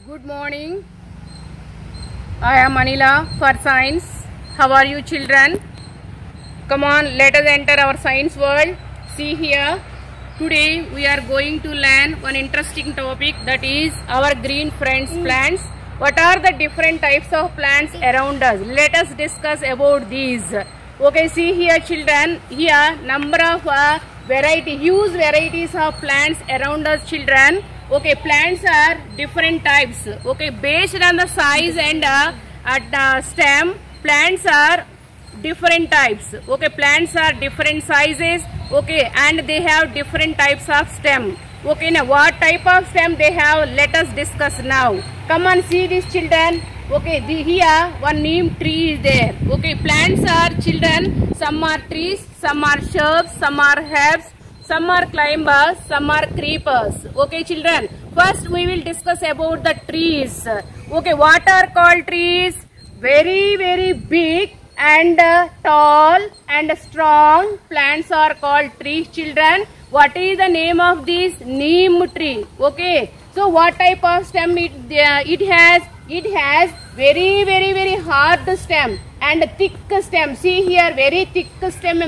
Good morning. I am Anila for science. How are you children? Come on, let us enter our science world. See here. Today we are going to learn one interesting topic, that is our green friends plants. What are the different types of plants around us? Let us discuss about these. Okay, see here children. Here number of huge varieties of plants around us children. Okay, plants are different types. Okay, based on the size and stem, plants are different types. Okay, plants are different sizes. Okay, and they have different types of stem. Okay, now what type of stem they have, let us discuss now. Come on, see this children. Okay, here one neem tree is there. Okay, plants are children, some are trees, some are shrubs, some are herbs, some are climbers, some are creepers. Okay children, first we will discuss about the trees. Okay, what are called trees? Very big and tall and strong plants are called trees children. What is the name of this? Neem tree. Okay, so what type of stem it has? It has very hard stem and thick stem. See here, very thick stem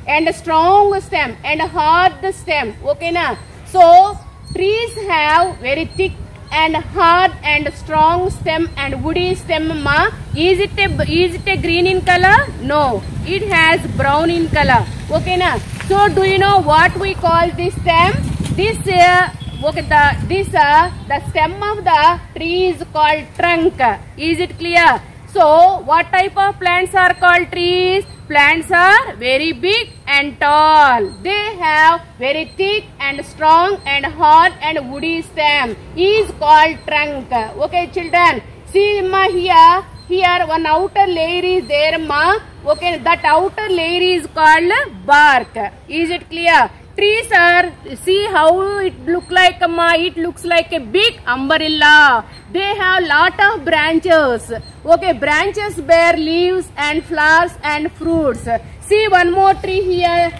and strong stem and hard stem. Okay na? So trees have very thick and hard and strong stem and woody stem ma. Is it a green in color? No, it has brown in color. Okay na? So do you know what we call this stem? This okay, the stem of the tree is called trunk. Is it clear? So what type of plants are called trees? Plants are very big and tall. They have very thick and strong and hard and woody stem. Is called trunk. Okay children, see ma, here one outer layer is there ma. Okay, that outer layer is called bark. Is it clear? Trees are, see how it look like ma, it looks like a big umbrella. They have lot of branches. Okay, branches bear leaves and flowers and fruits. See one more tree here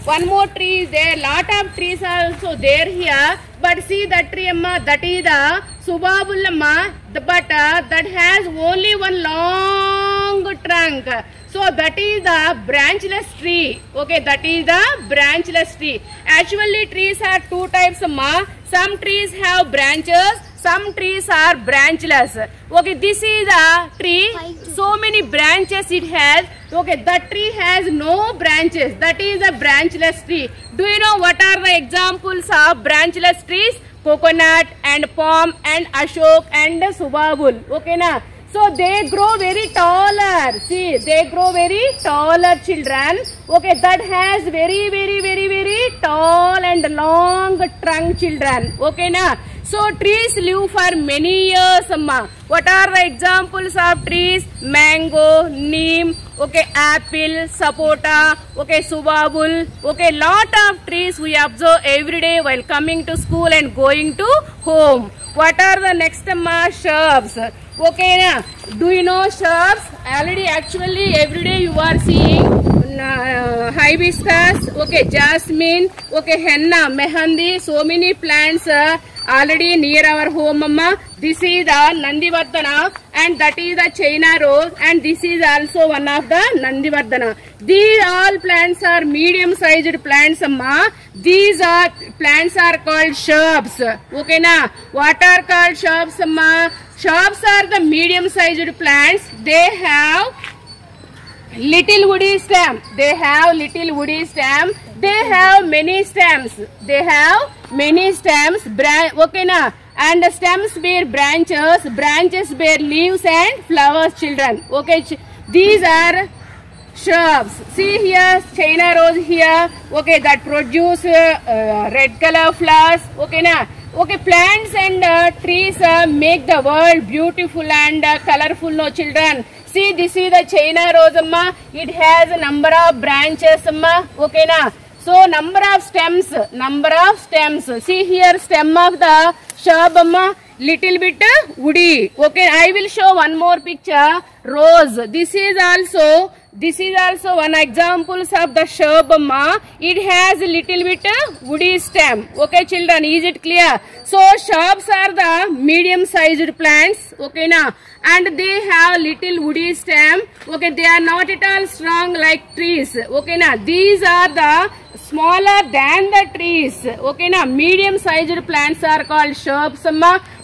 one more tree is there. Lot of trees are also there here, but see that tree amma, that is the subabul amma, but that has only one long trunk. So that is the branchless tree. Okay, that is the branchless tree. Actually trees are two types ma. Some trees have branches, some trees are branchless. Okay, this is a tree, so many branches it has. Okay, that tree has no branches, that is a branchless tree. Do you know what are the examples of branchless trees? Coconut and palm and ashok and subabul. Okay na? So they grow very taller. See, they grow very taller children. Okay, that has very tall and long trunk children. Okay na? So trees live for many years amma. What are the examples of trees? Mango, neem, okay, apple, sapota, okay, subabul. Okay, lot of trees we observe every day while coming to school and going to home. What are the next amma? Shrubs. Okay na? Do you know shrubs? Already actually every day you are seeing hibiscus, okay, jasmine, okay, henna, mehandi, so many plants already near our home amma. This is the Nandivardhana and that is the China rose and this is also one of the Nandivardhana. These all plants are medium sized plants amma. These are plants are called shrubs. Okay na? What are called shrubs amma? Shrubs are the medium sized plants. They have little woody stem. They have little woody stem. They have many stems. They have many stems. Okay na? And the stems bear branches. Branches bear leaves and flowers children. Okay, these are shrubs. See here, China rose here. Okay, that produce red color flowers. Okay na? Okay, plants and trees make the world beautiful and colorful no children. See, this is the China rose amma. It has a number of branches amma. Okay na? So number of stems. See here, stem of the shrub amma. little bit woody. Okay, I will show one more picture. Rose. This is also one example of the shrub. It has a little bit woody stem. Okay, children, is it clear? So shrubs are the medium sized plants. Okay, now, and they have little woody stem. Okay, they are not at all strong like trees. Okay, now these are the smaller than the trees. Okay, now medium sized plants are called shrubs.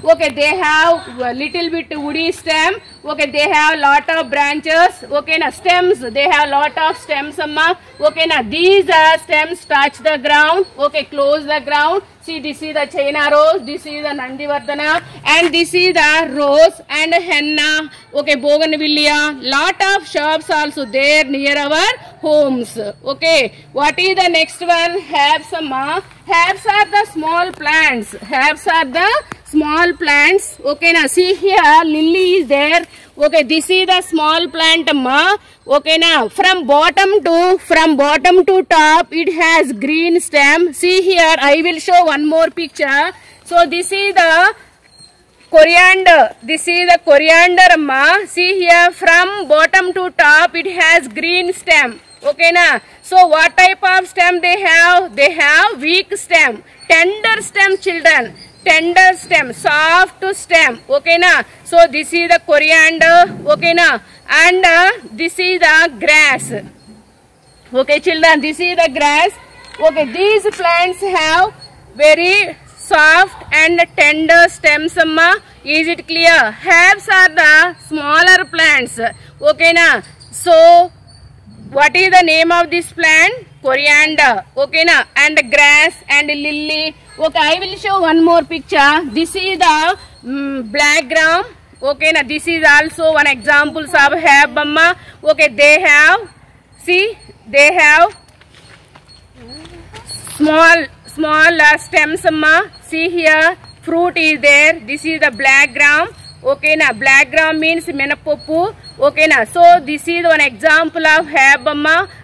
Okay, they have a little bit woody stem. Okay, they have lot of branches. Okay, now stems, they have lot of stems. Okay, now these stems touch the ground. Okay, close the ground. See, this is the China rose, this is the Nandivardhana, and this is the rose and henna. Okay, bougainvillea. Lot of shrubs also there near our homes. Okay, what is the next one? Herbs. Herbs are the small plants. Herbs are the small plants. Okay, now see here, lily is there. Okay, this is the small plant. Okay, now from bottom to top, it has green stem. See here, I will show one more picture. So this is the coriander. This is the coriander. See here, from bottom to top, it has green stem. Okay, now, so what type of stem they have? They have weak stem, tender stem, children. Tender stem, soft stem. Okay, na. So this is the coriander. Okay, na. And this is the grass. Okay, children, this is the grass. Okay, these plants have very soft and tender stems. Is it clear? Herbs are the smaller plants. Okay, na. So what is the name of this plant? Coriander. Okay, na. And grass and lily. Okay, I will show one more picture. This is the black gram. Okay, now this is also one example of herb. Okay, they have, see, they have small stems. See here, fruit is there. This is the black gram. Okay, now black gram means menapopu. Okay, now so this is one example of herb.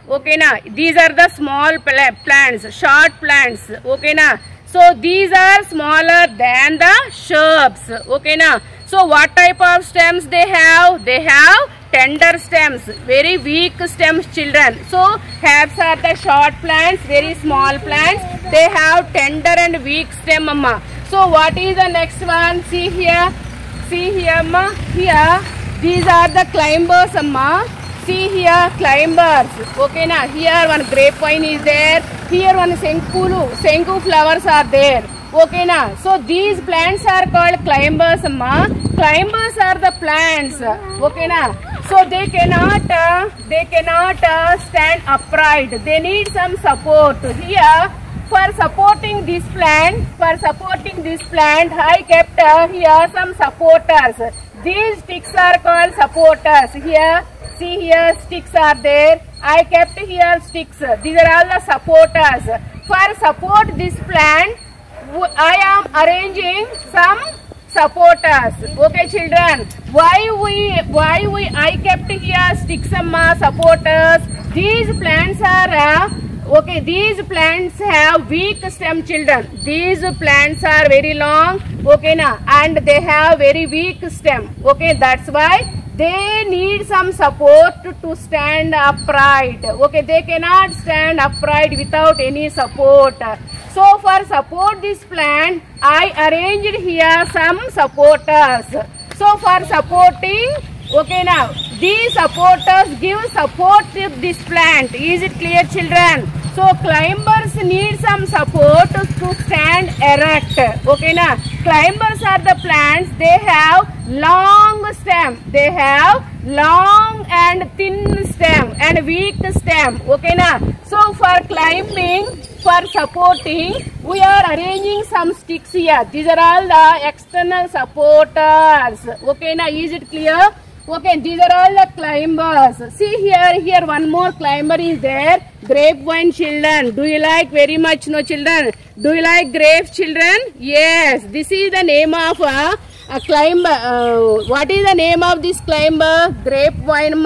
Okay, now these are the small plants, short plants. Okay, now. So these are smaller than the shrubs. Okay, now. So what type of stems they have? They have tender stems, very weak stems, children. So herbs are the short plants, very small plants. They have tender and weak stem. So what is the next one? See here. See here, here. These are the climbers. See here, climbers. Okay, now here one grapevine is there. Here one senku flowers are there. Okay, now. So these plants are called climbers. Climbers are the plants. Okay, now. So they cannot stand upright. They need some support. Here, for supporting this plant, I kept here some supporters. These sticks are called supporters. Here, see here, sticks are there. I kept here sticks. These are all the supporters. For support this plant, I am arranging some supporters. Okay, children. I kept here sticks, supporters. These plants are okay. These plants have weak stem, children. These plants are very long. Okay, na, and they have very weak stem. Okay, that's why they need some support to stand upright. Okay, they cannot stand upright without any support. So for support this plant, I arranged here some supporters. So for supporting, okay, now these supporters give support to this plant. Is it clear, children? So climbers need some support to stand erect. Okay, now climbers are the plants. They have long stem. They have long and thin stem and weak stem. Okay, now. So for climbing, for supporting, we are arranging some sticks here. These are all the external supporters. Okay, now is it clear? Okay, these are all the climbers. See here one more climber is there. Grapevine, children. Do you like very much? No, children. Do you like grapes, children? Yes. This is the name of a climber. What is the name of this climber? Grapevine.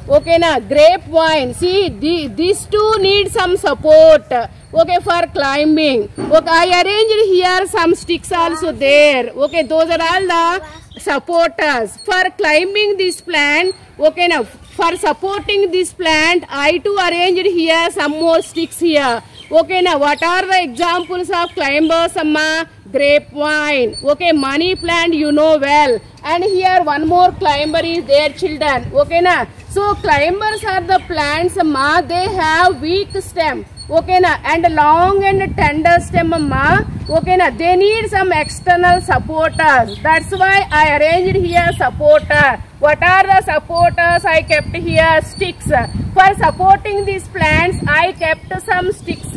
Okay, now grapevine. See, these two need some support. Okay, for climbing. Okay, I arranged here some sticks also there. Okay, those are all the supporters. For climbing this plant, okay, now for supporting this plant, I too arranged here some more sticks here. Okay, now what are the examples of climbers, Amma? Grapevine. Okay, money plant you know well. And here one more climber is there, children. Okay, na? So climbers are the plants, Amma. They have weak stem. Okay, na? And long and tender stem, Amma. Okay, na? They need some external supporters. That's why I arranged here supporter. What are the supporters I kept here? Sticks. For supporting these plants, I kept some sticks.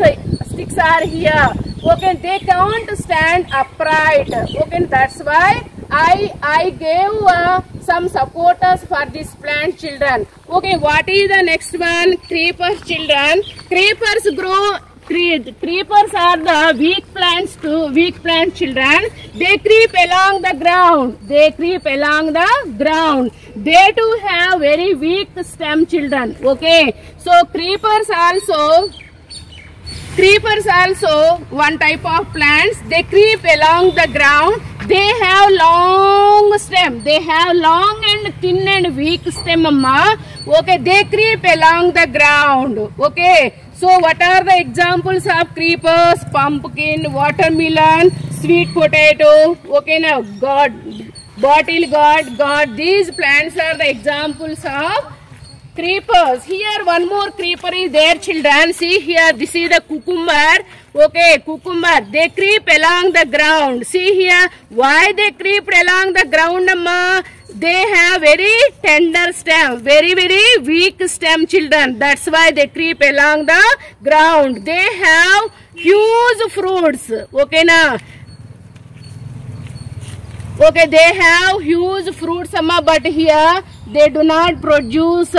Sticks are here. Okay, they can't stand upright. Okay, that's why I gave some supporters for this plant, children. Okay, what is the next one? Creepers, children. Creepers grow. Creepers are the weak plants too. Weak plant, children. They creep along the ground. They creep along the ground. They too have very weak stem, children. Okay, so creepers also one type of plants. They creep along the ground. They have long stem. They have long and thin and weak stem, Amma. Okay, they creep along the ground. Okay, so what are the examples of creepers? Pumpkin, watermelon, sweet potato. Okay, now bottle gourd. These plants are the examples of creepers. Here one more creeper is there, children. See here, this is the cucumber. Okay, cucumber. They creep along the ground. See here, why they creep along the ground, Amma? They have very tender stem, very weak stem, children. That's why they creep along the ground. They have huge fruits. Okay, now. Okay, they have huge fruits, Amma, but here they do not produce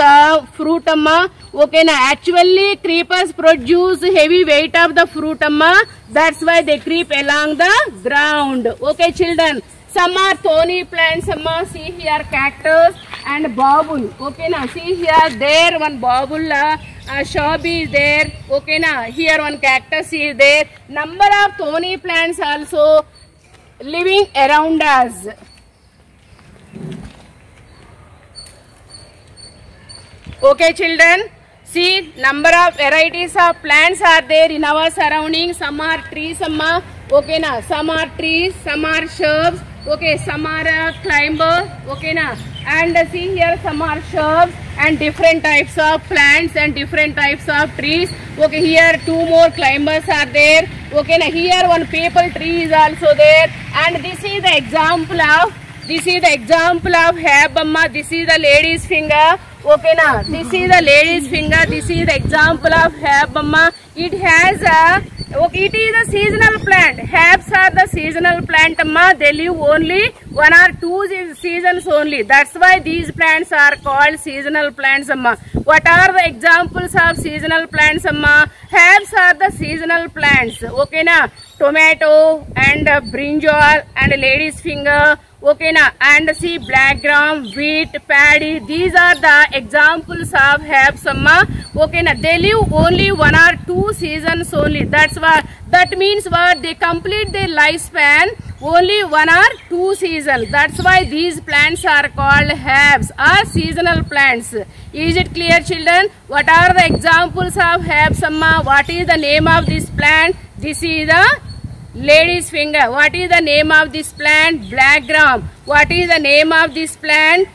fruit, Amma. Okay, now actually creepers produce heavy weight of the fruit, Amma. That's why they creep along the ground. Okay, children. Some are thorny plants, Amma. See here, cactus and babul. Okay, now see here, there one babul shrub is there. Okay, now here one cactus is there. Number of thorny plants also living around us. Okay, children, see number of varieties of plants are there in our surroundings. Some are trees, Amma. Okay, na. Some are trees, some are shrubs. Okay, some are climbers. Okay, na. And see here, some are shrubs and different types of plants and different types of trees. Okay, here two more climbers are there. Okay, na. Here one maple tree is also there. And this is the example of herb, Amma. This is the lady's finger. Okay, na. This is the lady's finger. This is the example of herb, Amma. It has it is a seasonal plant. Herbs are the seasonal plant, Amma. They live only 1 or 2 seasons only. That's why these plants are called seasonal plants, Amma. What are the examples of seasonal plants, Amma? Herbs are the seasonal plants. Okay, na. Tomato and brinjal and lady's finger. Okay, na. And see black gram, wheat, paddy. These are the examples of herbs, Amma. Okay, na. They live only 1 or 2 seasons only. That means what? They complete their lifespan only 1 or 2 seasons. That's why these plants are called herbs or seasonal plants. Is it clear, children? What are the examples of herbs, Amma? What is the name of this plant? This is the lady's finger. What is the name of this plant? Black gram. What is the name of this plant?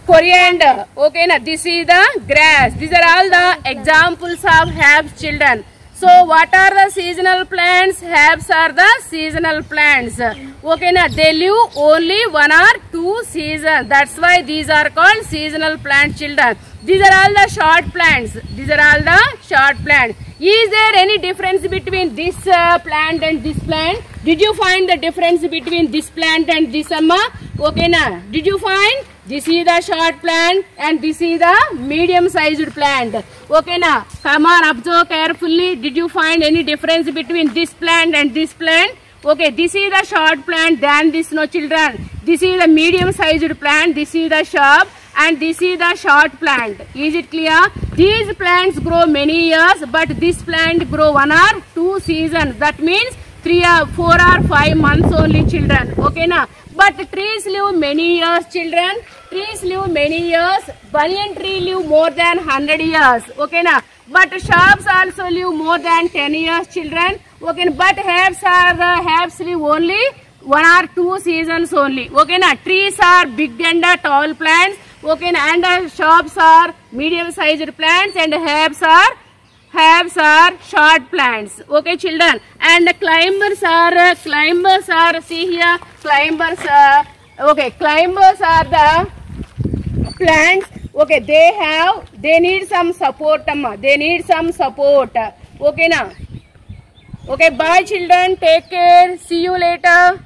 Coriander. Okay, na. This is the grass. These are all the examples of herbs, children. So what are the seasonal plants? Herbs are the seasonal plants. Okay, na. They live only 1 or 2 seasons. That's why these are called seasonal plants, children. These are all the short plants. Is there any difference between this plant and this plant? Did you find the difference between this plant and this, Amma? Okay, na. Did you find? This is the short plant and this is the medium sized plant. Okay, na. Come on, observe carefully. Did you find any difference between this plant and this plant? Okay, this is the short plant, then this, no, children. This is the medium sized plant, this is the shrub. and this is the short plant. Is it clear? These plants grow many years, but this plant grow 1 or 2 seasons. That means 3 or 4 or 5 months only, children. Okay na? But trees live many years, children. Trees live many years. Banyan tree live more than 100 years. Okay na? But shrubs also live more than 10 years, children. Okay, but herbs live only 1 or 2 seasons only. Okay na? Trees are big and tall plants. Okay na? And shrubs are medium sized plants, and herbs are short plants. Okay, children. And climbers are see here, climbers are the plants. Okay, they need some support, amma. They need some support. Okay na? Okay, bye children, take care, see you later.